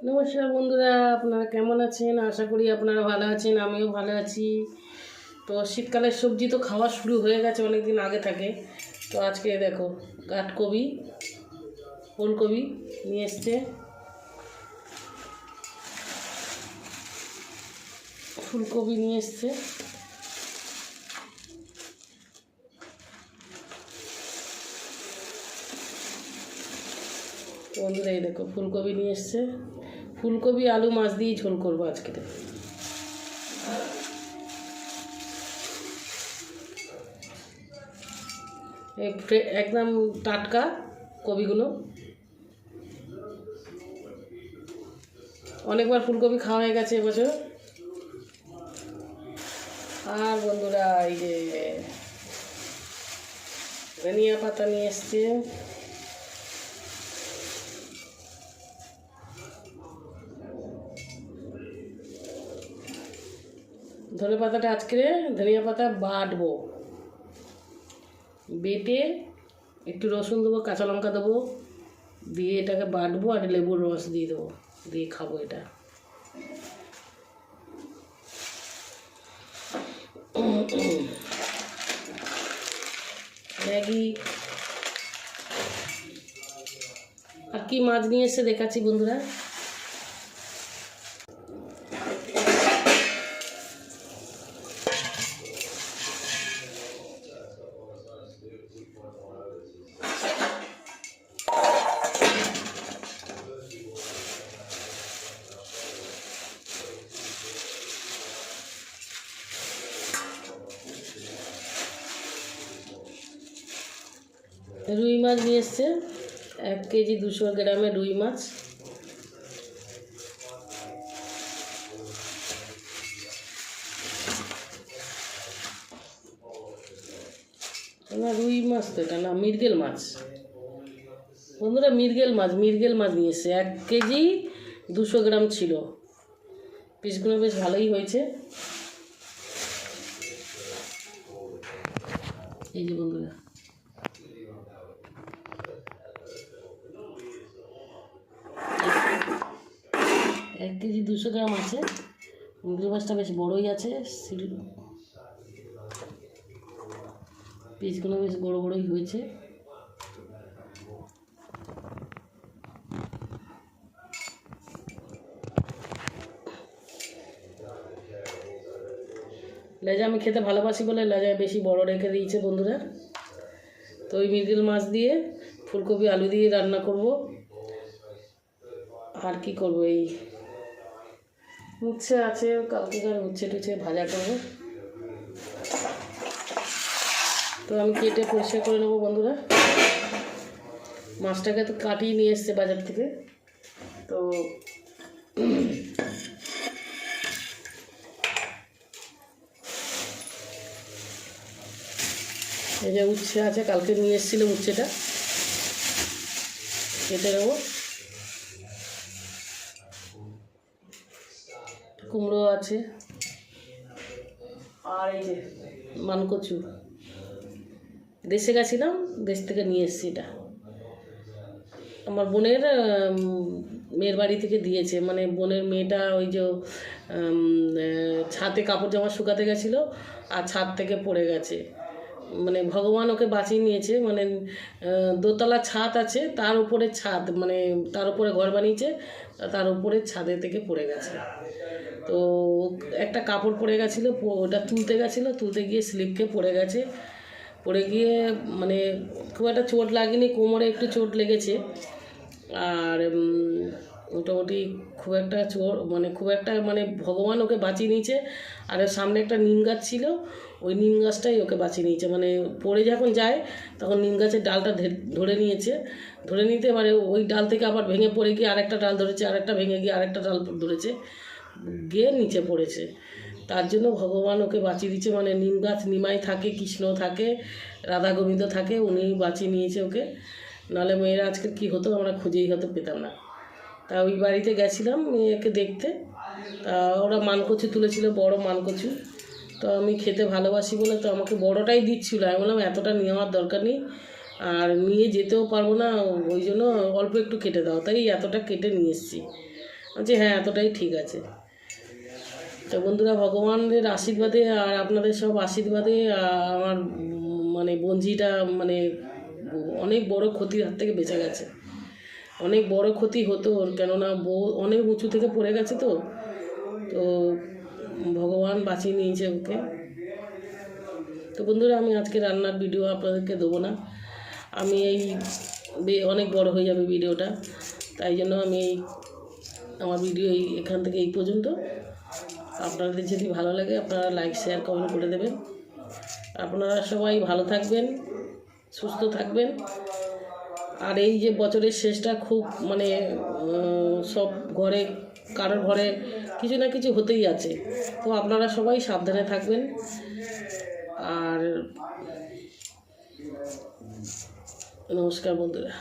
নমস্কার বন্ধুরা, আপনারা কেমন আছেন? আশা করি আপনারা ভালো আছেন, আমিও ভালো আছি। তো শীতকালের সবজি তো খাওয়া শুরু হয়ে গেছে অনেক দিন আগে থাকে। তো আজকে দেখো কাঠকপি, ফুলকপি নিয়ে এসছে, ফুলকপি নিয়ে এসছে। বন্ধুরা এই দেখো ফুলকপি নিয়ে এসছে, ফুলকপি আলু মাছ দিয়ে ঝোল করবো আজকে। একদম টাটকা কপিগুলো। অনেকবার ফুলকপি খাওয়া হয়ে গেছে এবছর। আর বন্ধুরা এই যে ধনিয়া পাতা নিয়ে এসছে, ধনে পাতাটা আজকে ধনিয়া পাতা বাটবো, বেটে একটু রসুন দেবো, কাঁচা লঙ্কা দেবো, দিয়ে এটাকে বাটবো আর লেবুর রস দিয়ে দেবো, দিয়ে খাবো এটা। ম্যাগি আর কি মাছ নিয়ে এসে দেখাচ্ছি বন্ধুরা। রুই মাছ নিয়ে এসছে, 1 কেজি 200 গ্রামের রুই মাছ। না রুই মাছ তো এটা না, মৃগেল মাছ বন্ধুরা, মৃগেল মাছ নিয়ে এসছে। 1 কেজি 200 গ্রাম ছিল। পিসগুলো বেশ ভালোই হয়েছে। এই যে বন্ধুরা এক কেজি 200 গ্রাম আছে। মৃগেল মাছটা বেশ বড়ই আছে, পিসগুলো বেশ বড় বড়ই হয়েছে। লেজা আমি খেতে ভালোবাসি বলে লেজায় বেশি বড় রেখে দিয়েছে বন্ধুরা। তো ওই মৃগেল মাছ দিয়ে ফুলকপি আলু দিয়ে রান্না করব। আর কি করব, এই উচ্ছে আছে, কালকেকার উচ্ছে টুচ্ছে ভাজা করব। তো আমি কেটে পরিষ্কার করে নেবো বন্ধুরা। মাছটাকে তো কাটিয়ে নিয়ে এসছে বাজার থেকে। তো এই যে উচ্ছে আছে, কালকে নিয়ে এসেছিলাম উচ্ছেটা, কেটে নেবো। কুমড়ো আছে, আর এই যে মানকচু দেশে গেছিলাম, দেশ থেকে নিয়ে এসেছি। এটা আমার বোনের মেয়ের বাড়ি থেকে দিয়েছে, মানে বোনের মেয়েটা ওই যে ছাদে কাপড় জামা শুকাতে গেছিলো আর ছাদ থেকে পড়ে গেছে। মানে ভগবান ওকে বাঁচিয়ে নিয়েছে। মানে দোতলা ছাদ আছে, তার উপরে ছাদ, মানে তার উপরে ঘর বানিয়েছে, তার উপরে ছাদে থেকে পড়ে গেছে। তো একটা কাপড় পড়ে গেছিলো, ওটা তুলতে গেছিলো, তুলতে গিয়ে স্লিপ খেয়ে পড়ে গেছে। পড়ে গিয়ে মানে খুব একটা চোট লাগেনি, কোমরে একটু চোট লেগেছে। আর মোটামুটি খুব একটা মানে ভগবান ওকে বাঁচিয়ে নিয়েছে। আর সামনে একটা নিম গাছ ছিল, ওই নিম গাছটাই ওকে বাঁচিয়ে নিয়েছে। মানে পড়ে যখন যায় তখন নিম গাছের ডালটা ধরে নিয়েছে, ধরে নিতে এবারে ওই ডাল থেকে আবার ভেঙে পড়ে গিয়ে আরেকটা ডাল ধরেছে, আরেকটা ভেঙে গিয়ে আরেকটা ডাল ধরেছে, গিয়ে নিচে পড়েছে। তার জন্য ভগবান ওকে বাঁচিয়ে দিচ্ছে। মানে নিম গাছ, নিমাই থাকে, কৃষ্ণ থাকে, রাধা গোবিন্দ থাকে, উনি বাঁচিয়ে নিয়েছে ওকে। নাহলে মেয়েরা আজকে কী হতো আমরা খুঁজেই হয়তো পেতাম না। তা ওই বাড়িতে গেছিলাম মেয়েকে দেখতে। তা ওরা মানকচু তুলেছিল, বড় মানকচু। তো আমি খেতে ভালোবাসি বলে তো আমাকে বড়টাই দিচ্ছিলো। আমি বললাম এতটা নেওয়ার দরকার নেই, আর নিয়ে যেতেও পারবো না, ওই জন্য অল্প একটু কেটে দাও। তাই এতটা কেটে নিয়ে এসেছি। বলছি হ্যাঁ এতটাই ঠিক আছে। তো বন্ধুরা, ভগবানের আশীর্বাদে আর আপনাদের সব আশীর্বাদে আমার মানে বঞ্জিটা মানে অনেক বড় ক্ষতির হাত থেকে বেঁচে গেছে। অনেক বড় ক্ষতি হতো ওর, কেননা বউ অনেক উঁচু থেকে পড়ে গেছে তো তো ভগবান বাঁচিয়ে নিয়েছে ওকে। তো বন্ধুরা, আমি আজকে রান্নার ভিডিও আপনাদেরকে দেবো না। আমি অনেক বড় হয়ে যাবে ভিডিওটা, তাই জন্য আমি আমার ভিডিও এখান থেকে এই পর্যন্ত। আপনাদের যদি ভালো লাগে আপনারা লাইক শেয়ার কমেন্ট করে দেবেন। আপনারা সবাই ভালো থাকবেন, সুস্থ থাকবেন। আর এই যে বছরের শেষটা খুব মানে সব ঘরে কারোর ঘরে কিছু না কিছু হতেই আছে, তো আপনারা সবাই সাবধানে থাকবেন। আর নমস্কার বন্ধুরা।